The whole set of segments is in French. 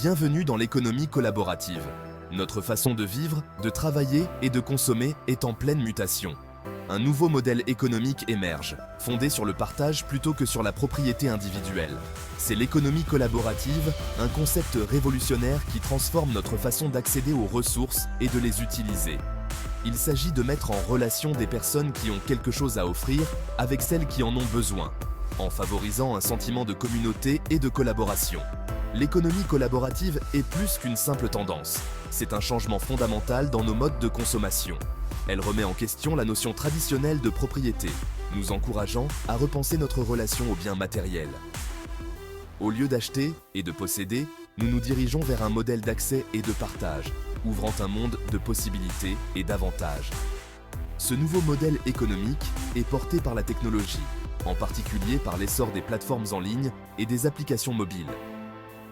Bienvenue dans l'économie collaborative. Notre façon de vivre, de travailler et de consommer est en pleine mutation. Un nouveau modèle économique émerge, fondé sur le partage plutôt que sur la propriété individuelle. C'est l'économie collaborative, un concept révolutionnaire qui transforme notre façon d'accéder aux ressources et de les utiliser. Il s'agit de mettre en relation des personnes qui ont quelque chose à offrir avec celles qui en ont besoin, en favorisant un sentiment de communauté et de collaboration. L'économie collaborative est plus qu'une simple tendance. C'est un changement fondamental dans nos modes de consommation. Elle remet en question la notion traditionnelle de propriété, nous encourageant à repenser notre relation aux biens matériels. Au lieu d'acheter et de posséder, nous nous dirigeons vers un modèle d'accès et de partage, ouvrant un monde de possibilités et d'avantages. Ce nouveau modèle économique est porté par la technologie, en particulier par l'essor des plateformes en ligne et des applications mobiles.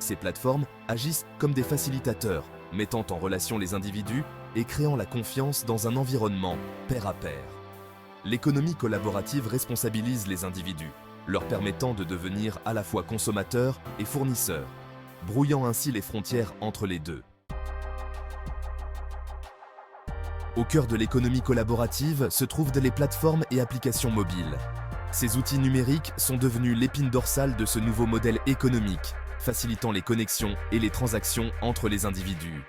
Ces plateformes agissent comme des facilitateurs, mettant en relation les individus et créant la confiance dans un environnement pair à pair. L'économie collaborative responsabilise les individus, leur permettant de devenir à la fois consommateurs et fournisseurs, brouillant ainsi les frontières entre les deux. Au cœur de l'économie collaborative se trouvent les plateformes et applications mobiles. Ces outils numériques sont devenus l'épine dorsale de ce nouveau modèle économique, facilitant les connexions et les transactions entre les individus.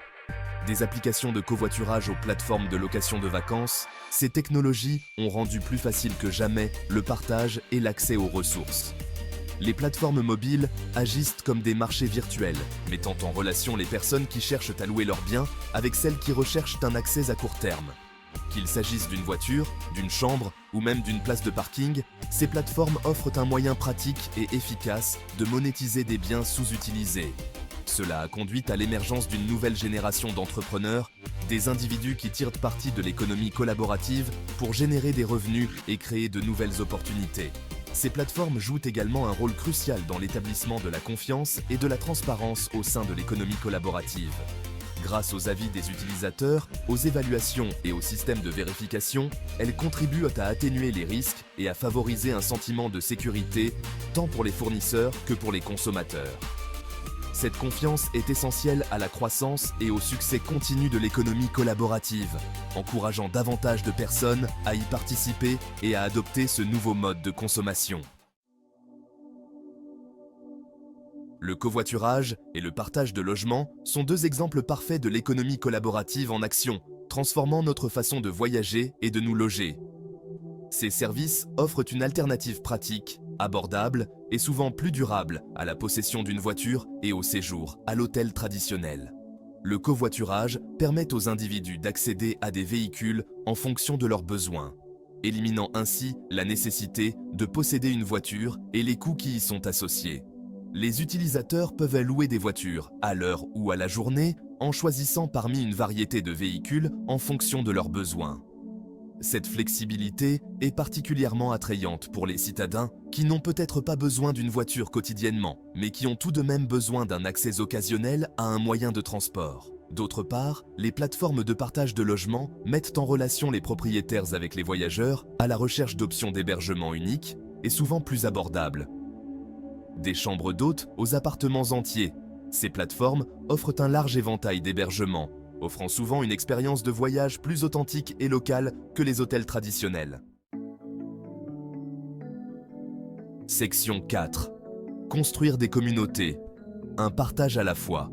Des applications de covoiturage aux plateformes de location de vacances, ces technologies ont rendu plus facile que jamais le partage et l'accès aux ressources. Les plateformes mobiles agissent comme des marchés virtuels, mettant en relation les personnes qui cherchent à louer leurs biens avec celles qui recherchent un accès à court terme. Qu'il s'agisse d'une voiture, d'une chambre ou même d'une place de parking, ces plateformes offrent un moyen pratique et efficace de monétiser des biens sous-utilisés. Cela a conduit à l'émergence d'une nouvelle génération d'entrepreneurs, des individus qui tirent parti de l'économie collaborative pour générer des revenus et créer de nouvelles opportunités. Ces plateformes jouent également un rôle crucial dans l'établissement de la confiance et de la transparence au sein de l'économie collaborative. Grâce aux avis des utilisateurs, aux évaluations et aux systèmes de vérification, elles contribuent à atténuer les risques et à favoriser un sentiment de sécurité, tant pour les fournisseurs que pour les consommateurs. Cette confiance est essentielle à la croissance et au succès continu de l'économie collaborative, encourageant davantage de personnes à y participer et à adopter ce nouveau mode de consommation. Le covoiturage et le partage de logements sont deux exemples parfaits de l'économie collaborative en action, transformant notre façon de voyager et de nous loger. Ces services offrent une alternative pratique, abordable et souvent plus durable à la possession d'une voiture et au séjour à l'hôtel traditionnel. Le covoiturage permet aux individus d'accéder à des véhicules en fonction de leurs besoins, éliminant ainsi la nécessité de posséder une voiture et les coûts qui y sont associés. Les utilisateurs peuvent louer des voitures à l'heure ou à la journée en choisissant parmi une variété de véhicules en fonction de leurs besoins. Cette flexibilité est particulièrement attrayante pour les citadins qui n'ont peut-être pas besoin d'une voiture quotidiennement, mais qui ont tout de même besoin d'un accès occasionnel à un moyen de transport. D'autre part, les plateformes de partage de logements mettent en relation les propriétaires avec les voyageurs à la recherche d'options d'hébergement uniques et souvent plus abordables. Des chambres d'hôtes aux appartements entiers, ces plateformes offrent un large éventail d'hébergements, offrant souvent une expérience de voyage plus authentique et locale que les hôtels traditionnels. Section 4. Construire des communautés. Un partage à la fois.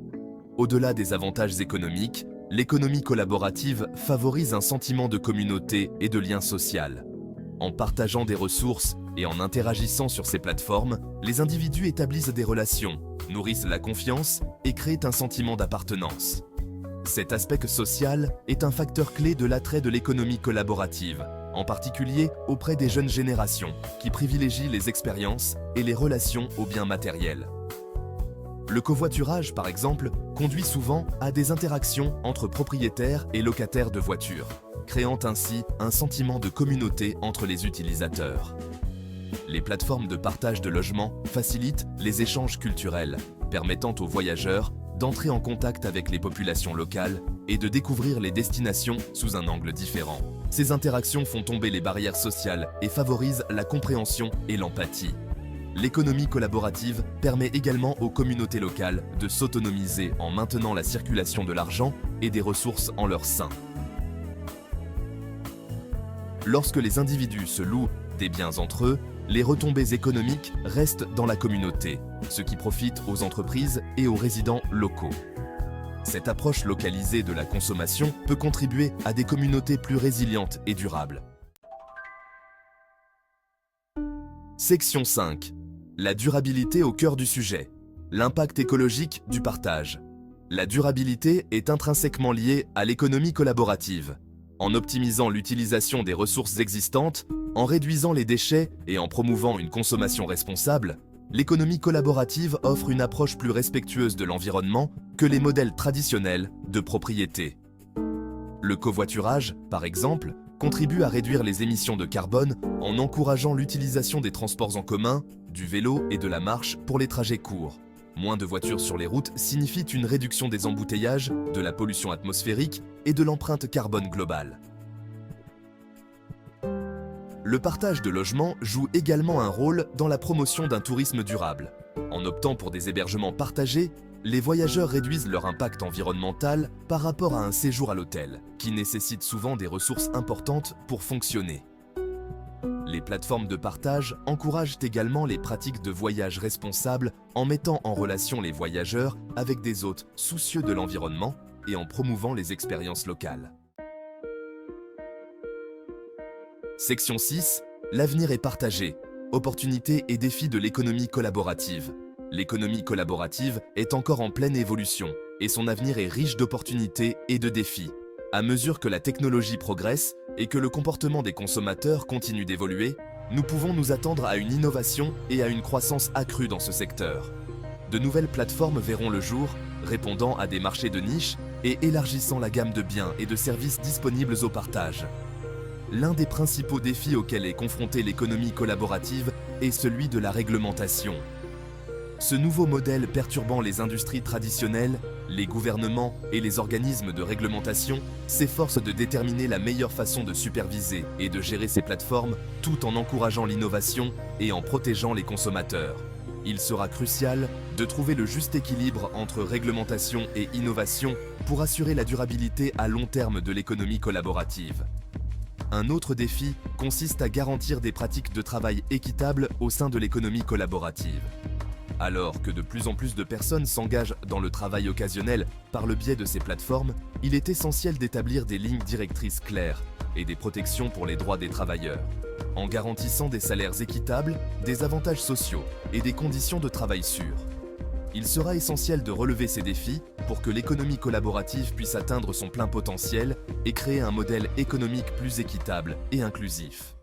Au-delà des avantages économiques, l'économie collaborative favorise un sentiment de communauté et de lien social. En partageant des ressources et en interagissant sur ces plateformes, les individus établissent des relations, nourrissent la confiance et créent un sentiment d'appartenance. Cet aspect social est un facteur clé de l'attrait de l'économie collaborative, en particulier auprès des jeunes générations qui privilégient les expériences et les relations aux biens matériels. Le covoiturage, par exemple, conduit souvent à des interactions entre propriétaires et locataires de voitures, créant ainsi un sentiment de communauté entre les utilisateurs. Les plateformes de partage de logements facilitent les échanges culturels, permettant aux voyageurs d'entrer en contact avec les populations locales et de découvrir les destinations sous un angle différent. Ces interactions font tomber les barrières sociales et favorisent la compréhension et l'empathie. l'économie collaborative permet également aux communautés locales de s'autonomiser en maintenant la circulation de l'argent et des ressources en leur sein. Lorsque les individus se louent des biens entre eux, les retombées économiques restent dans la communauté, ce qui profite aux entreprises et aux résidents locaux. Cette approche localisée de la consommation peut contribuer à des communautés plus résilientes et durables. Section 5. La durabilité au cœur du sujet. L'impact écologique du partage. La durabilité est intrinsèquement liée à l'économie collaborative. En optimisant l'utilisation des ressources existantes, en réduisant les déchets et en promouvant une consommation responsable, l'économie collaborative offre une approche plus respectueuse de l'environnement que les modèles traditionnels de propriété. Le covoiturage, par exemple, contribue à réduire les émissions de carbone en encourageant l'utilisation des transports en commun, du vélo et de la marche pour les trajets courts. Moins de voitures sur les routes signifie une réduction des embouteillages, de la pollution atmosphérique et de l'empreinte carbone globale. Le partage de logements joue également un rôle dans la promotion d'un tourisme durable. En optant pour des hébergements partagés, les voyageurs réduisent leur impact environnemental par rapport à un séjour à l'hôtel, qui nécessite souvent des ressources importantes pour fonctionner. Les plateformes de partage encouragent également les pratiques de voyage responsables en mettant en relation les voyageurs avec des hôtes soucieux de l'environnement et en promouvant les expériences locales. Section 6. L'avenir est partagé. Opportunités et défis de l'économie collaborative. L'économie collaborative est encore en pleine évolution et son avenir est riche d'opportunités et de défis. À mesure que la technologie progresse et que le comportement des consommateurs continue d'évoluer, nous pouvons nous attendre à une innovation et à une croissance accrue dans ce secteur. De nouvelles plateformes verront le jour, répondant à des marchés de niche et élargissant la gamme de biens et de services disponibles au partage. L'un des principaux défis auxquels est confrontée l'économie collaborative est celui de la réglementation. Ce nouveau modèle perturbant les industries traditionnelles, les gouvernements et les organismes de réglementation s'efforcent de déterminer la meilleure façon de superviser et de gérer ces plateformes tout en encourageant l'innovation et en protégeant les consommateurs. Il sera crucial de trouver le juste équilibre entre réglementation et innovation pour assurer la durabilité à long terme de l'économie collaborative. Un autre défi consiste à garantir des pratiques de travail équitables au sein de l'économie collaborative. Alors que de plus en plus de personnes s'engagent dans le travail occasionnel par le biais de ces plateformes, il est essentiel d'établir des lignes directrices claires et des protections pour les droits des travailleurs, en garantissant des salaires équitables, des avantages sociaux et des conditions de travail sûres. Il sera essentiel de relever ces défis pour que l'économie collaborative puisse atteindre son plein potentiel et créer un modèle économique plus équitable et inclusif.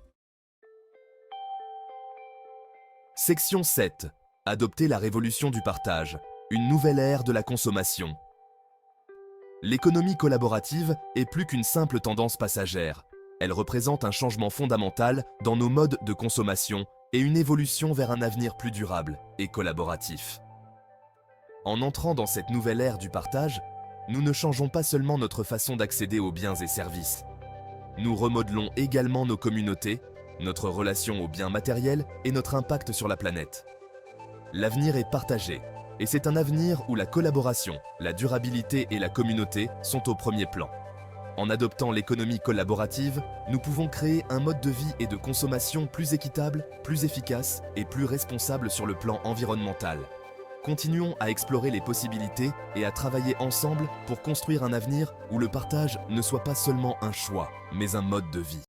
Section 7. Adopter la révolution du partage, une nouvelle ère de la consommation. L'économie collaborative est plus qu'une simple tendance passagère. Elle représente un changement fondamental dans nos modes de consommation et une évolution vers un avenir plus durable et collaboratif. En entrant dans cette nouvelle ère du partage, nous ne changeons pas seulement notre façon d'accéder aux biens et services. Nous remodelons également nos communautés, notre relation aux biens matériels et notre impact sur la planète. L'avenir est partagé, et c'est un avenir où la collaboration, la durabilité et la communauté sont au premier plan. En adoptant l'économie collaborative, nous pouvons créer un mode de vie et de consommation plus équitable, plus efficace et plus responsable sur le plan environnemental. Continuons à explorer les possibilités et à travailler ensemble pour construire un avenir où le partage ne soit pas seulement un choix, mais un mode de vie.